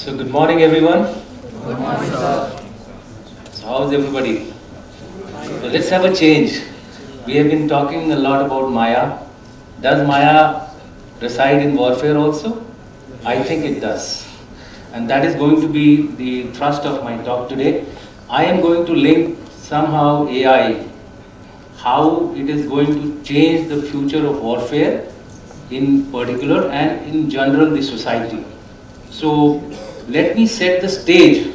So good morning everyone. Good morning, sir. So how's everybody? So let's have a change. We have been talking a lot about Maya. Does Maya reside in warfare also? I think it does. And that is going to be the thrust of my talk today. I am going to link somehow AI, how it is going to change the future of warfare in particular and in general the society. So let me set the stage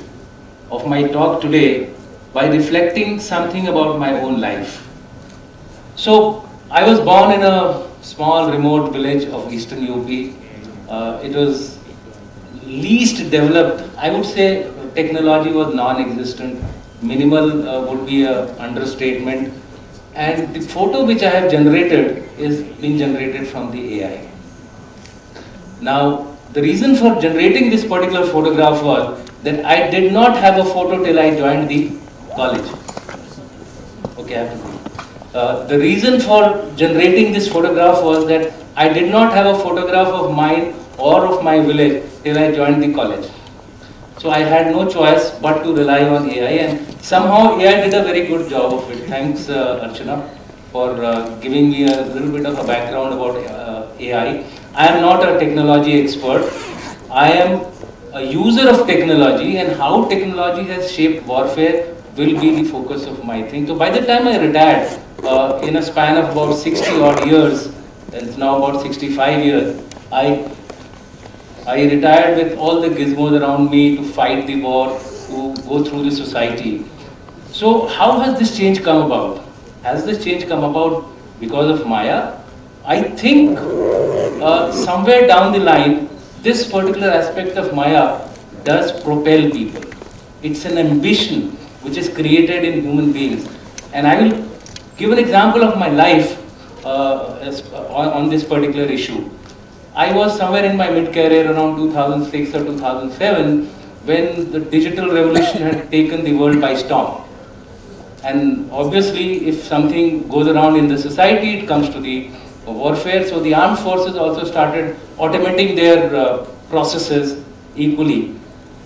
of my talk today by reflecting something about my own life. So I was born in a small remote village of eastern UP. It was least developed. I would say technology was non-existent. Minimal would be an understatement. And the photo which I have generated is being generated from the AI. Now, the reason for generating this particular photograph was that I did not have a photo till I joined the college. Okay, I have to the reason for generating this photograph was that I did not have a photograph of mine or of my village till I joined the college. So I had no choice but to rely on AI, and somehow AI did a very good job of it. Thanks Archana for giving me a little bit of a background about AI. I am not a technology expert. I am a user of technology, and how technology has shaped warfare will be the focus of my thing. So by the time I retired, in a span of about 60 odd years, and it's now about 65 years, I retired with all the gizmos around me to fight the war, to go through the society. So how has this change come about? Has this change come about because of Maya? I think somewhere down the line, this particular aspect of Maya does propel people. It's an ambition which is created in human beings. And I will give an example of my life on this particular issue. I was somewhere in my mid-career around 2006 or 2007 when the digital revolution had taken the world by storm. And obviously, if something goes around in the society, it comes to the warfare. So the armed forces also started automating their processes equally.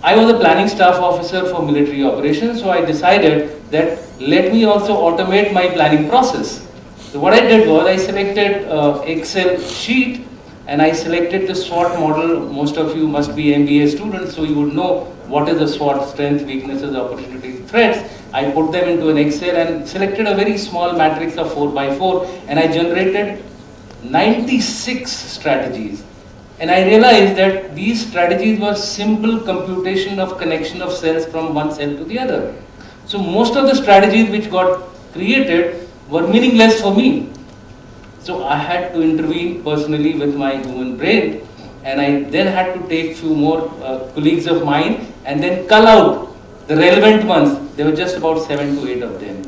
I was a planning staff officer for military operations, so I decided that let me also automate my planning process. So what I did was I selected Excel sheet, and I selected the SWOT model. Most of you must be MBA students, so you would know what is the SWOT: strengths, weaknesses, opportunities, threats. I put them into an Excel and selected a very small matrix of 4 by 4, and I generated 96 strategies. And I realized that these strategies were simple computation of connection of cells from one cell to the other. So most of the strategies which got created were meaningless for me. So I had to intervene personally with my human brain, and I then had to take few more colleagues of mine and then cull out the relevant ones. There were just about 7 to 8 of them.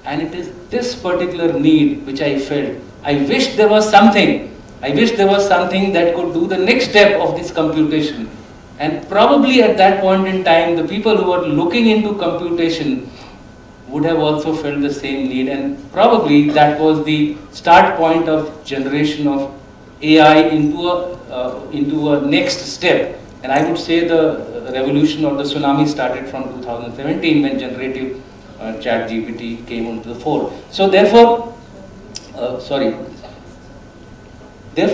And it is this particular need which I felt. I wish there was something that could do the next step of this computation. And probably at that point in time, the people who were looking into computation would have also felt the same need, and probably that was the start point of generation of AI into a next step. And I would say the revolution or the tsunami started from 2017 when generative chat GPT came onto the fore. So therefore,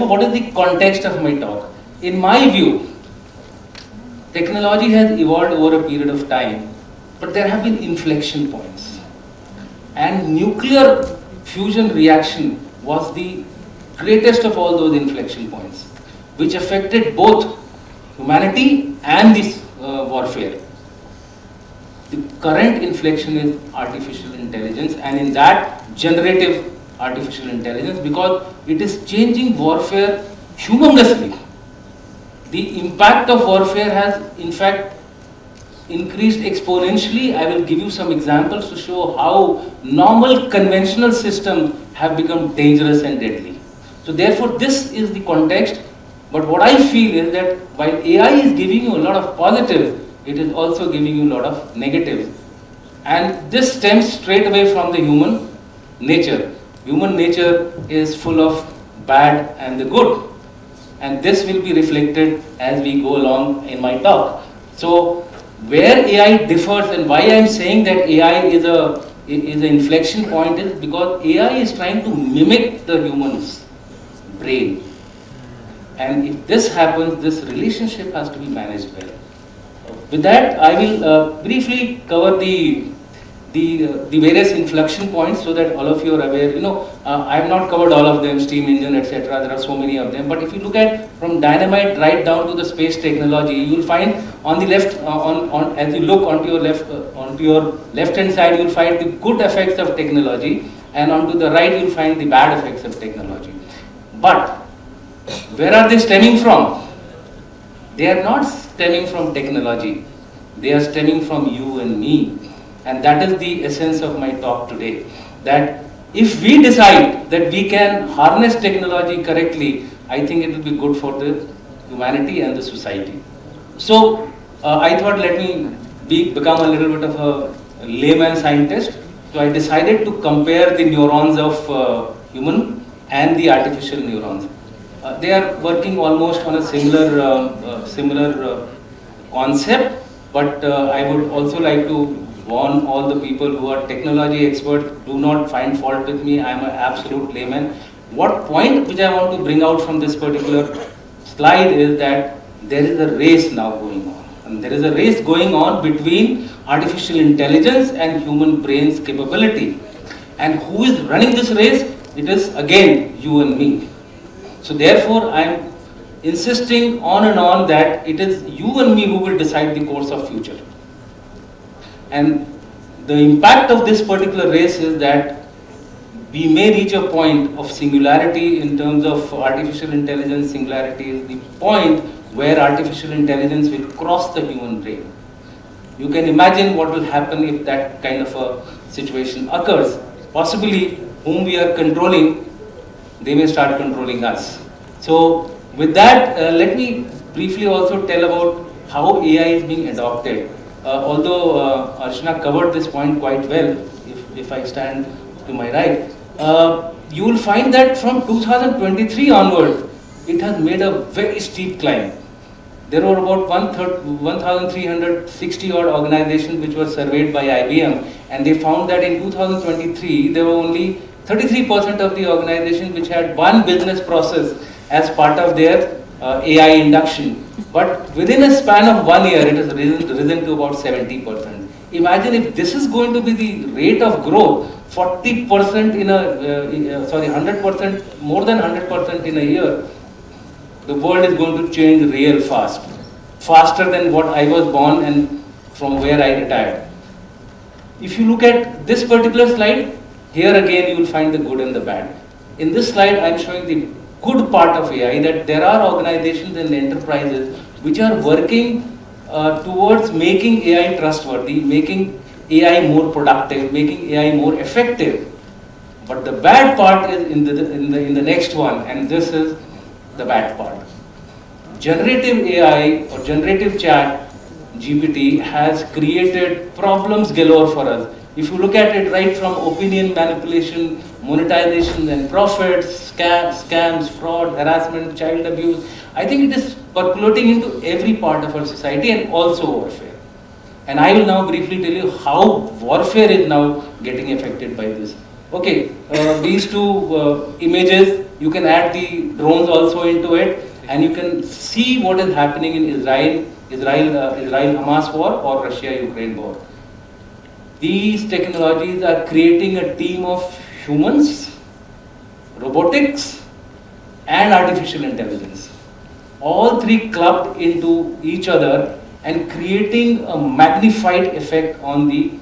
what is the context of my talk? In my view, technology has evolved over a period of time, but there have been inflection points. And nuclear fusion reaction was the greatest of all those inflection points, which affected both humanity and this warfare. The current inflection is artificial intelligence, and in that, generative artificial intelligence, because it is changing warfare humongously. The impact of warfare has, in fact, increased exponentially. I will give you some examples to show how normal conventional systems have become dangerous and deadly. So therefore, this is the context. But what I feel is that while AI is giving you a lot of positive, it is also giving you a lot of negative. And this stems straight away from the human nature. Human nature is full of bad and the good. And this will be reflected as we go along in my talk. So where AI differs and why I am saying that AI is an inflection point is because AI is trying to mimic the human's brain. And if this happens, this relationship has to be managed well. With that, I will briefly cover the various inflection points so that all of you are aware. I have not covered all of them, steam engine, etc. There are so many of them. But if you look at from dynamite right down to the space technology, you will find on the left, as you look onto your left hand side, you will find the good effects of technology, and onto the right, you will find the bad effects of technology. But where are they stemming from? They are not stemming from technology. They are stemming from you and me. And that is the essence of my talk today. That if we decide that we can harness technology correctly, I think it will be good for the humanity and the society. So I thought let me become a little bit of a layman scientist. So I decided to compare the neurons of human and the artificial neurons. They are working almost on a similar concept, but I would also like to warn all the people who are technology experts, do not find fault with me, I am an absolute layman. What point which I want to bring out from this particular slide is that there is a race now going on. And there is a race going on between artificial intelligence and human brain's capability. And who is running this race? It is again you and me. So therefore I am insisting on and on that it is you and me who will decide the course of future. And the impact of this particular race is that we may reach a point of singularity in terms of artificial intelligence. Singularity is the point where artificial intelligence will cross the human brain. You can imagine what will happen if that kind of a situation occurs. Possibly whom we are controlling, they may start controlling us. So with that, let me briefly also tell about how AI is being adopted. Although Archana covered this point quite well, if I stand to my right, you will find that from 2023 onwards, it has made a very steep climb. There were about 1,360 odd organizations which were surveyed by IBM, and they found that in 2023, there were only 33% of the organizations which had one business process as part of their AI induction. But within a span of 1 year, it has risen to about 70%. Imagine if this is going to be the rate of growth, 40% in 100%, more than 100% in a year, the world is going to change real fast. Faster than what I was born and from where I retired. If you look at this particular slide, here again you will find the good and the bad. In this slide, I am showing the good part of AI, that there are organizations and enterprises which are working towards making AI trustworthy, making AI more productive, making AI more effective. But the bad part is in the next one, and this is the bad part. Generative AI or generative chat GPT has created problems galore for us. If you look at it right from opinion manipulation, monetization and profits, scams, fraud, harassment, child abuse, I think it is percolating into every part of our society and also warfare. And I will now briefly tell you how warfare is now getting affected by this. Okay, these two images, you can add the drones also into it, and you can see what is happening in Israel-Hamas war or Russia-Ukraine war. These technologies are creating a team of humans, robotics, and artificial intelligence. All three clubbed into each other and creating a magnified effect on the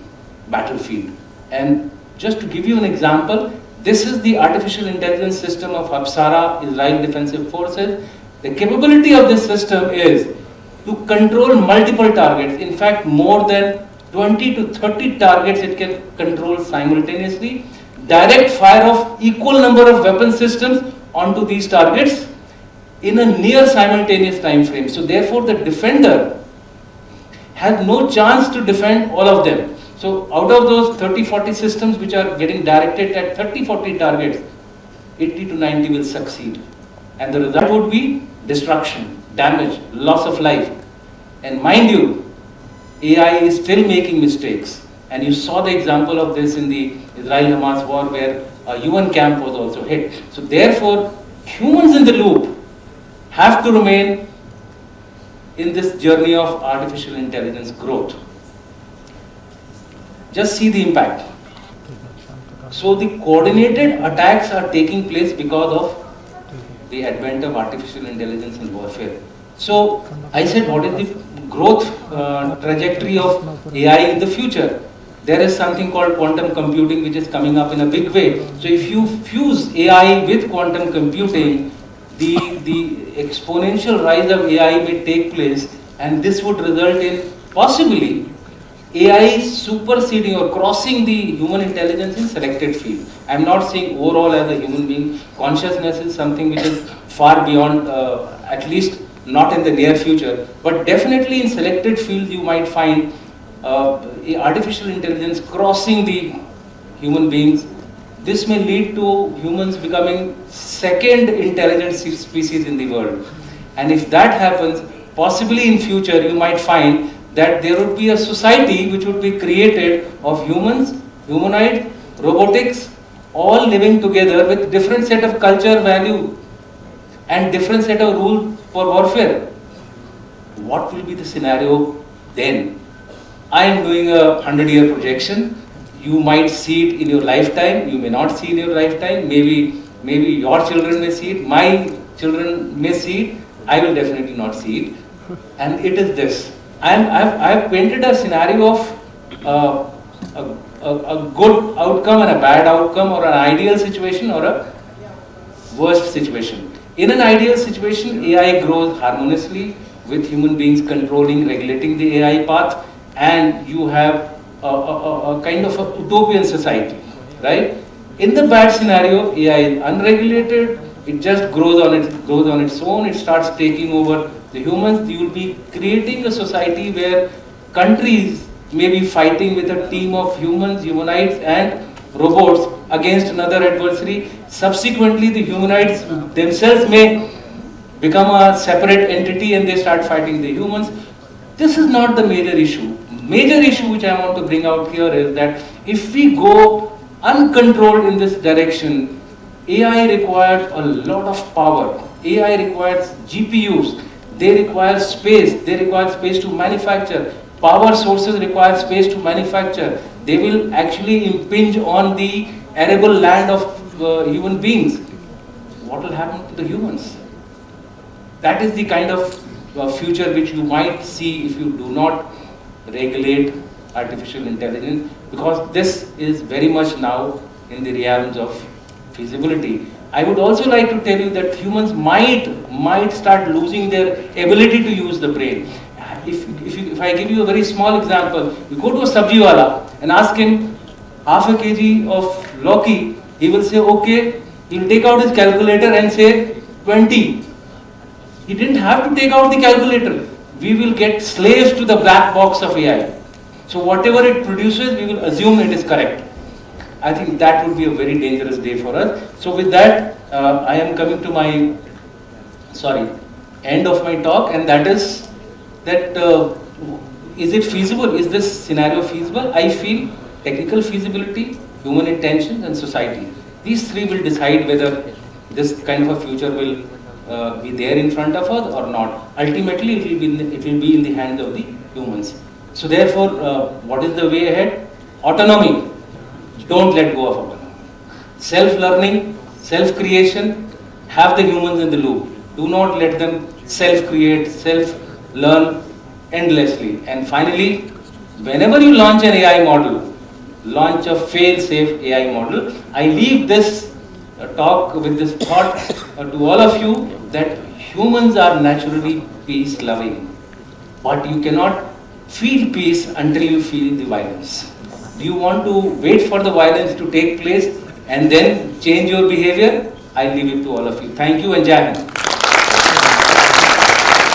battlefield. And just to give you an example, this is the artificial intelligence system of Apsara, Israel Defensive Forces. The capability of this system is to control multiple targets. In fact, more than 20 to 30 targets it can control simultaneously. Direct fire of equal number of weapon systems onto these targets in a near simultaneous time frame. So therefore the defender has no chance to defend all of them. So out of those 30-40 systems which are getting directed at 30-40 targets, 80 to 90 will succeed. And the result would be destruction, damage, loss of life. And mind you, AI is still making mistakes. And you saw the example of this in the Israel-Hamas war where a UN camp was also hit. So therefore, humans in the loop have to remain in this journey of artificial intelligence growth. Just see the impact. So the coordinated attacks are taking place because of the advent of artificial intelligence in warfare. So I said, what is the growth trajectory of AI in the future? There is something called quantum computing which is coming up in a big way. So if you fuse AI with quantum computing, the exponential rise of AI may take place, and this would result in possibly AI superseding or crossing the human intelligence in selected field. I am not saying overall as a human being. Consciousness is something which is far beyond, at least not in the near future, but definitely in selected fields you might find artificial intelligence crossing the human beings. This may lead to humans becoming second intelligent species in the world. And if that happens, possibly in future you might find that there would be a society which would be created of humans, humanoid, robotics, all living together with different set of culture, value and different set of rules for warfare. What will be the scenario then? I am doing a 100-year projection. You might see it in your lifetime, you may not see it in your lifetime, maybe your children may see it, my children may see it, I will definitely not see it. And it is this. I have painted a scenario of a good outcome and a bad outcome, or an ideal situation or a worst situation. In an ideal situation, AI grows harmoniously with human beings controlling, regulating the AI path, and you have a kind of a utopian society, right? In the bad scenario, AI is unregulated, it just grows on its own, it starts taking over the humans. You will be creating a society where countries may be fighting with a team of humans, humanoids and robots against another adversary. Subsequently, the humanoids themselves may become a separate entity and they start fighting the humans. This is not the major issue. Major issue which I want to bring out here is that if we go uncontrolled in this direction, AI requires a lot of power. AI requires GPUs. They require space. They require space to manufacture. Power sources require space to manufacture. They will actually impinge on the arable land of human beings. What will happen to the humans? That is the kind of future which you might see if you do not regulate artificial intelligence, because this is very much now in the realms of feasibility. I would also like to tell you that humans might start losing their ability to use the brain. If I give you a very small example, you go to a sabji wala and ask him half a kg of lauki, he will say okay, he'll take out his calculator and say 20. He didn't have to take out the calculator. We will get slaves to the black box of AI. So whatever it produces, we will assume it is correct. I think that would be a very dangerous day for us. So with that, I am coming to my end of my talk, and that is that is it feasible? Is this scenario feasible? I feel technical feasibility, human intention, and society. These three will decide whether this kind of a future will be there in front of us or not. Ultimately, it will be in the hands of the humans. So therefore, what is the way ahead? Autonomy. Don't let go of autonomy. Self-learning, self-creation, have the humans in the loop. Do not let them self-create, self-learn endlessly. And finally, whenever you launch an AI model, launch a fail-safe AI model. I leave this talk with this thought to all of you that humans are naturally peace-loving, but you cannot feel peace until you feel the violence. Do you want to wait for the violence to take place and then change your behavior? I leave it to all of you. Thank you and Jai Hind.